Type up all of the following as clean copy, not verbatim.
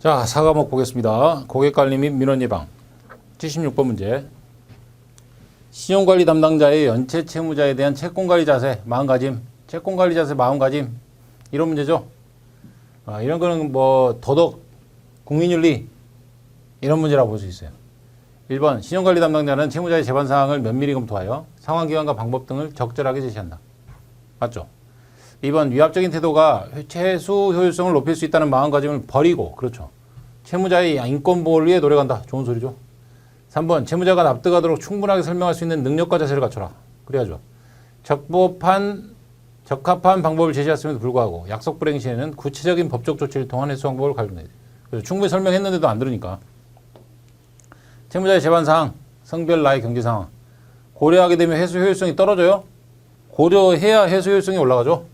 자, 4과목 보겠습니다. 고객관리 및 민원 예방 76번 문제. 신용관리 담당자의 연체 채무자에 대한 채권관리 자세, 마음가짐, 채권관리 자세, 마음가짐 이런 문제죠. 이런 거는 뭐 도덕, 국민윤리 이런 문제라고 볼 수 있어요. 1번 신용관리 담당자는 채무자의 재반 사항을 면밀히 검토하여 상환 기간과 방법 등을 적절하게 제시한다. 맞죠? 2번 위압적인 태도가 최수 효율성을 높일 수 있다는 마음가짐을 버리고, 그렇죠, 채무자의 인권 보호를 위해 노력한다. 좋은 소리죠. 3번 채무자가 납득하도록 충분하게 설명할 수 있는 능력과 자세를 갖춰라. 그래야죠. 적합한 방법을 제시했음에도 불구하고 약속 불행 시에는 구체적인 법적 조치를 통한 해소 방법을 가져내야 돼. 그래서 충분히 설명했는데도 안 들으니까. 채무자의 재반 사항, 성별, 나이, 경제 상황 고려하게 되면 해소 효율성이 떨어져요. 고려해야 해소 효율성이 올라가죠.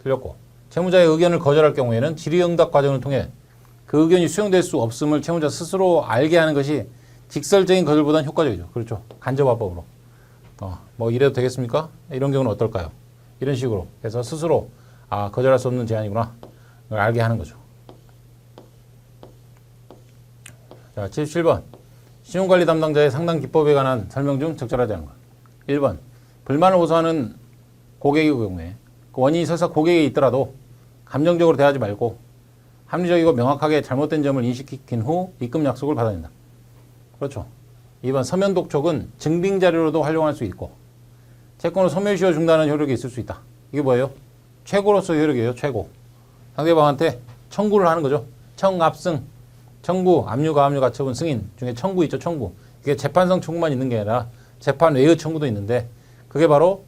틀렸고, 채무자의 의견을 거절할 경우에는 질의응답 과정을 통해 그 의견이 수용될 수 없음을 채무자 스스로 알게 하는 것이 직설적인 거절보다는 효과적이죠. 그렇죠. 간접화법으로. 뭐 이래도 되겠습니까? 이런 경우는 어떨까요? 이런 식으로 해서 스스로 거절할 수 없는 제안이구나 걸 알게 하는 거죠. 자, 77번 신용관리 담당자의 상담 기법에 관한 설명 중 적절하지 않은 것. 1번 불만을 호소하는 고객의 경우에 그 원인이 설사 고객에 있더라도 감정적으로 대하지 말고 합리적이고 명확하게 잘못된 점을 인식시킨 후 입금 약속을 받아낸다. 그렇죠. 2번 서면 독촉은 증빙 자료로도 활용할 수 있고 채권을 소멸시효 중단하는 효력이 있을 수 있다. 이게 뭐예요? 최고로서의 효력이에요. 최고. 상대방한테 청구를 하는 거죠. 청압승, 청구, 압류, 가압류, 가처분, 승인 중에 청구 있죠. 청구. 이게 재판성 청구만 있는 게 아니라 재판 외의 청구도 있는데 그게 바로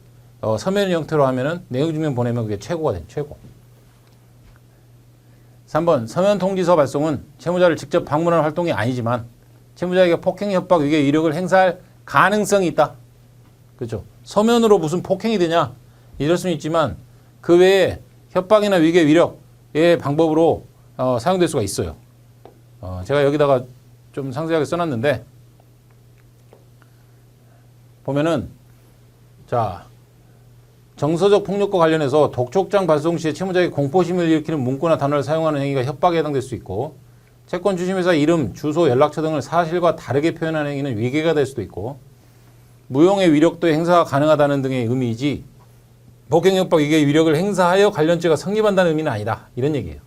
서면 형태로 하면은 내용 증명 보내면 그게 최고가 돼. 최고. 3번 서면 통지서 발송은 채무자를 직접 방문하는 활동이 아니지만 채무자에게 폭행, 협박, 위계, 위력을 행사할 가능성이 있다. 그렇죠. 서면으로 무슨 폭행이 되냐 이럴 수는 있지만 그 외에 협박이나 위계, 위력의 방법으로 사용될 수가 있어요. 제가 여기다가 좀 상세하게 써놨는데 보면은 자 정서적 폭력과 관련해서 독촉장 발송 시에 채무자에게 공포심을 일으키는 문구나 단어를 사용하는 행위가 협박에 해당될 수 있고 채권 주심회사 이름, 주소, 연락처 등을 사실과 다르게 표현하는 행위는 위계가 될 수도 있고 무용의 위력도 행사가 가능하다는 등의 의미이지 폭행, 협박, 위계, 위력을 행사하여 관련죄가 성립한다는 의미는 아니다. 이런 얘기예요.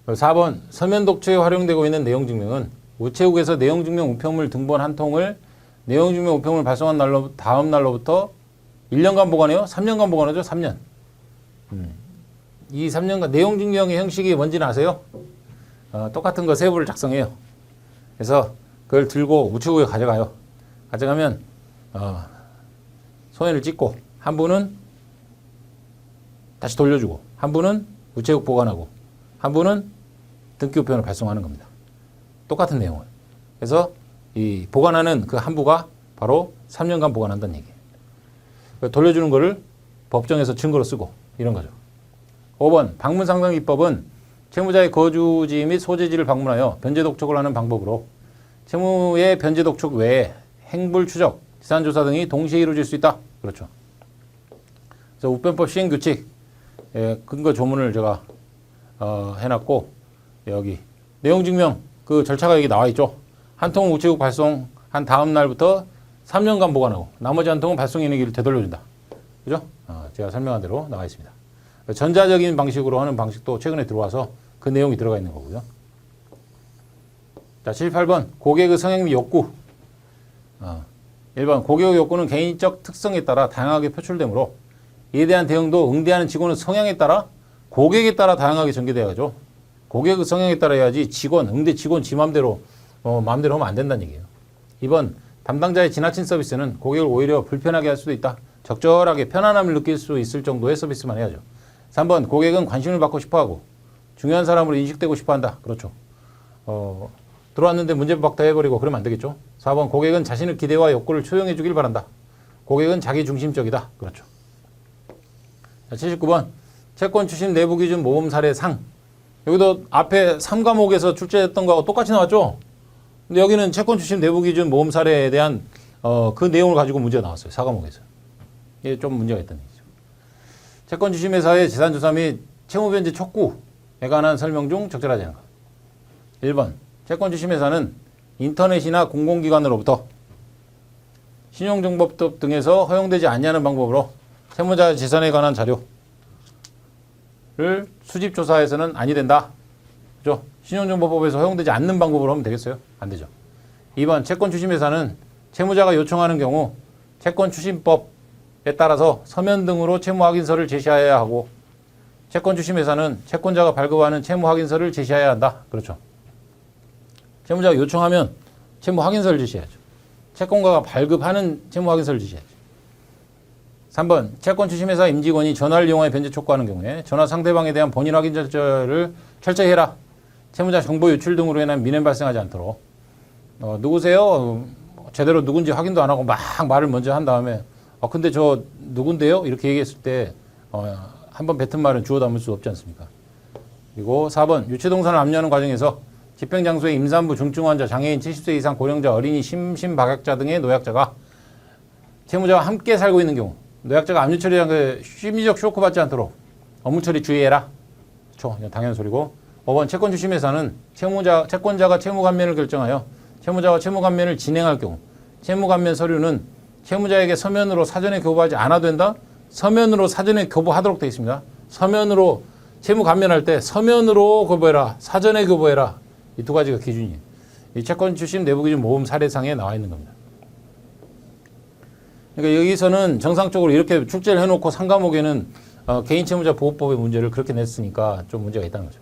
4번 서면 독촉에 활용되고 있는 내용증명은 우체국에서 내용증명 우편물 등본 한 통을 내용증명 우편물 발송한 다음 날로부터 1년간 보관해요? 3년간 보관하죠? 3년. 이 3년간 내용증명의 형식이 뭔지는 아세요? 똑같은 거 세부를 작성해요. 그래서 그걸 들고 우체국에 가져가요. 가져가면 소연을 찍고 한 분은 다시 돌려주고 한 분은 우체국 보관하고 한 분은 등기 우편을 발송하는 겁니다. 똑같은 내용을. 그래서 이 보관하는 그 한 부가 바로 3년간 보관한다는 얘기예요. 돌려주는 거를 법정에서 증거로 쓰고 이런 거죠. 5번 방문 상담 기법은 채무자의 거주지 및 소재지를 방문하여 변제 독촉을 하는 방법으로 채무의 변제 독촉 외에 행불 추적, 지산 조사 등이 동시에 이루어질 수 있다. 그렇죠. 그래서 우편법 시행 규칙 근거 조문을 제가 해놨고 여기 내용 증명 그 절차가 여기 나와 있죠. 한 통은 우체국 발송한 다음 날부터 3년간 보관하고 나머지 한 통은 발송 인위기를 되돌려준다. 그죠? 제가 설명한 대로 나와 있습니다. 전자적인 방식으로 하는 방식도 최근에 들어와서 그 내용이 들어가 있는 거고요. 자, 78번 고객의 성향 및 욕구. 1번 고객의 욕구는 개인적 특성에 따라 다양하게 표출되므로 이에 대한 대응도 응대하는 직원의 성향에 따라 고객에 따라 다양하게 전개되어야죠. 고객의 성향에 따라 해야지 응대 직원 지 맘대로 마음대로 하면 안 된다는 얘기예요. 2번 담당자의 지나친 서비스는 고객을 오히려 불편하게 할 수도 있다. 적절하게 편안함을 느낄 수 있을 정도의 서비스만 해야죠. 3번 고객은 관심을 받고 싶어하고 중요한 사람으로 인식되고 싶어한다. 그렇죠. 들어왔는데 문제박다 해버리고 그러면 안 되겠죠. 4번 고객은 자신의 기대와 욕구를 초용해 주길 바란다. 고객은 자기 중심적이다. 그렇죠. 자, 79번 채권 추심 내부 기준 모범 사례 상. 여기도 앞에 3과목에서 출제했던 거하고 똑같이 나왔죠. 근데 여기는 채권 추심 내부 기준 모범 사례에 대한 그 내용을 가지고 문제가 나왔어요. 4과목에서. 이게 좀 문제가 있다는 얘기죠. 채권 추심회사의 재산조사 및 채무변제 촉구 관한 설명 중 적절하지 않은가. 1번 채권 주심회사는 인터넷이나 공공기관으로부터 신용정보법 등에서 허용되지 아니하는 방법으로 채무자 재산에 관한 자료를 수집 조사해서는 아니 된다. 그죠? 신용정보법에서 허용되지 않는 방법으로 하면 되겠어요? 안 되죠. 2번 채권 주심회사는 채무자가 요청하는 경우 채권 추심법에 따라서 서면 등으로 채무 확인서를 제시해야 하고 채권 주심회사는 채권자가 발급하는 채무 확인서를 제시해야 한다. 그렇죠. 채무자가 요청하면 채무 확인서를 제시해야죠. 채권가가 발급하는 채무 확인서를 제시해야죠. 3번 채권 주심회사 임직원이 전화를 이용하여 변제 촉구하는 경우에 전화 상대방에 대한 본인 확인 절차를 철저히 해라. 채무자 정보 유출 등으로 인한 민원 발생하지 않도록. 누구세요? 제대로 누군지 확인도 안 하고 막 말을 먼저 한 다음에 근데 저 누군데요? 이렇게 얘기했을 때 한번 뱉은 말은 주워 담을 수 없지 않습니까? 그리고 4번 유치동산을 압류하는 과정에서 집행장소의 임산부, 중증 환자, 장애인, 70세 이상 고령자, 어린이, 심박약자 등의 노약자가 채무자와 함께 살고 있는 경우 노약자가 압류 처리한 그 심리적 쇼크 받지 않도록 업무 처리 주의해라. 그렇죠. 당연한 소리고. 5번 채권 주심회사는 채권자가 채무 감면을 결정하여 채무자와 채무 감면을 진행할 경우 채무 감면 서류는 채무자에게 서면으로 사전에 교부하지 않아도 된다. 서면으로 사전에 교부하도록 되어 있습니다. 서면으로 채무 감면할 때 서면으로 교부해라. 사전에 교부해라. 이 두 가지가 기준이에요. 이 채권 출신 내부 기준 모범 사례상에 나와 있는 겁니다. 그러니까 여기서는 정상적으로 이렇게 출제를 해놓고 상과목에는 개인 채무자 보호법의 문제를 그렇게 냈으니까 좀 문제가 있다는 거죠.